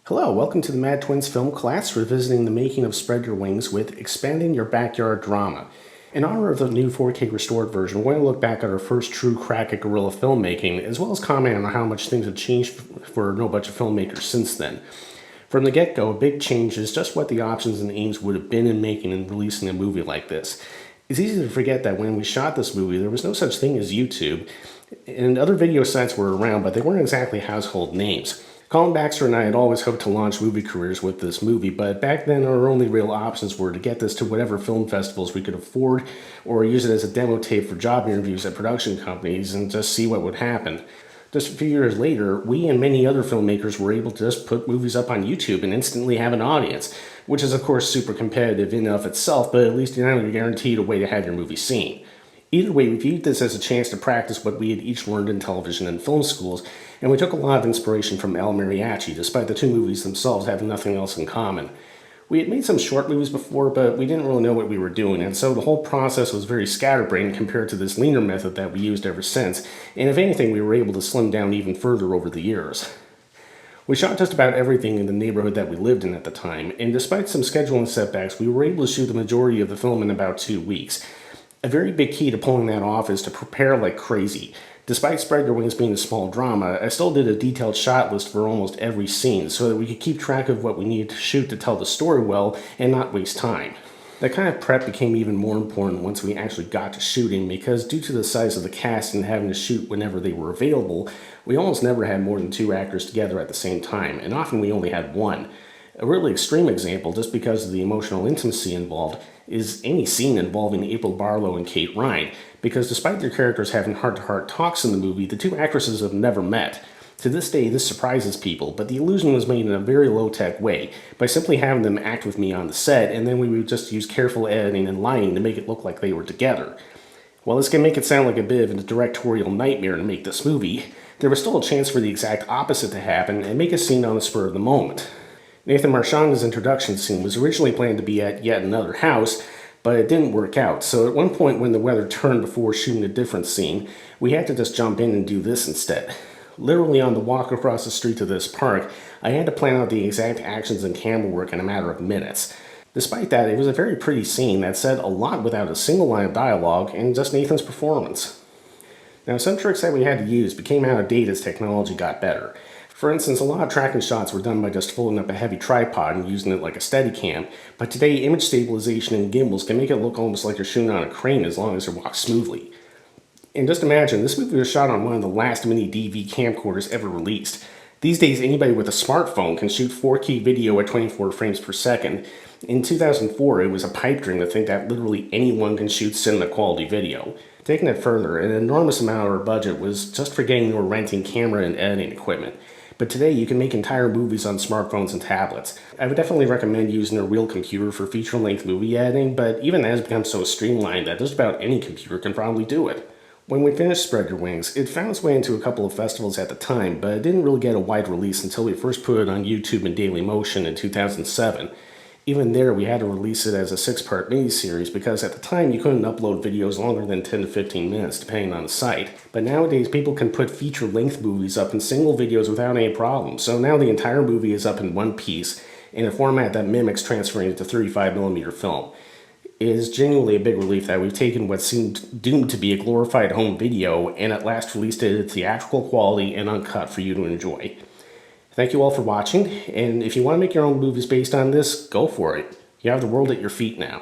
Hello, welcome to the Mad Twins film class, revisiting the making of Spread Your Wings with Expanding Your Backyard Drama. In honor of the new 4K restored version, we're going to look back at our first true crack at guerrilla filmmaking, as well as comment on how much things have changed for no budget filmmakers since then. From the get-go, a big change is just what the options and aims would have been in making and releasing a movie like this. It's easy to forget that when we shot this movie, there was no such thing as YouTube, and other video sites were around, but they weren't exactly household names. Colin Baxter and I had always hoped to launch movie careers with this movie, but back then our only real options were to get this to whatever film festivals we could afford, or use it as a demo tape for job interviews at production companies and just see what would happen. Just a few years later, we and many other filmmakers were able to just put movies up on YouTube and instantly have an audience, which is of course super competitive in and of itself, but at least you're guaranteed a way to have your movie seen. Either way, we viewed this as a chance to practice what we had each learned in television and film schools, and we took a lot of inspiration from El Mariachi, despite the two movies themselves having nothing else in common. We had made some short movies before, but we didn't really know what we were doing, and so the whole process was very scatterbrained compared to this leaner method that we used ever since, and if anything, we were able to slim down even further over the years. We shot just about everything in the neighborhood that we lived in at the time, and despite some scheduling setbacks, we were able to shoot the majority of the film in about 2 weeks. A very big key to pulling that off is to prepare like crazy. Despite Spread Your Wings being a small drama, I still did a detailed shot list for almost every scene so that we could keep track of what we needed to shoot to tell the story well and not waste time. That kind of prep became even more important once we actually got to shooting, because due to the size of the cast and having to shoot whenever they were available, we almost never had more than 2 actors together at the same time, and often we only had one. A really extreme example, just because of the emotional intimacy involved, is any scene involving April Barlow and Kate Ryan, because despite their characters having heart-to-heart talks in the movie, the two actresses have never met. To this day, this surprises people, but the illusion was made in a very low-tech way, by simply having them act with me on the set, and then we would just use careful editing and lighting to make it look like they were together. While this can make it sound like a bit of a directorial nightmare to make this movie, there was still a chance for the exact opposite to happen and make a scene on the spur of the moment. Nathan Marchanda's introduction scene was originally planned to be at yet another house, but it didn't work out, so at one point when the weather turned before shooting a different scene, we had to just jump in and do this instead. Literally on the walk across the street to this park, I had to plan out the exact actions and camera work in a matter of minutes. Despite that, it was a very pretty scene that said a lot without a single line of dialogue and just Nathan's performance. Now, some tricks that we had to use became out of date as technology got better. For instance, a lot of tracking shots were done by just folding up a heavy tripod and using it like a Steadicam, but today image stabilization and gimbals can make it look almost like you're shooting on a crane as long as you're walked smoothly. And just imagine, this movie was shot on one of the last mini DV camcorders ever released. These days, anybody with a smartphone can shoot 4K video at 24 frames per second. In 2004, it was a pipe dream to think that literally anyone can shoot cinema quality video. Taking it further, an enormous amount of our budget was just for getting or renting camera and editing equipment. But today, you can make entire movies on smartphones and tablets. I would definitely recommend using a real computer for feature-length movie editing, but even that has become so streamlined that just about any computer can probably do it. When we finished Spread Your Wings, it found its way into a couple of festivals at the time, but it didn't really get a wide release until we first put it on YouTube and Dailymotion in 2007. Even there, we had to release it as a 6-part miniseries because at the time you couldn't upload videos longer than 10 to 15 minutes depending on the site. But nowadays people can put feature-length movies up in single videos without any problem, so now the entire movie is up in one piece in a format that mimics transferring it to 35mm film. It is genuinely a big relief that we've taken what seemed doomed to be a glorified home video and at last released it in theatrical quality and uncut for you to enjoy. Thank you all for watching, and if you want to make your own movies based on this, go for it. You have the world at your feet now.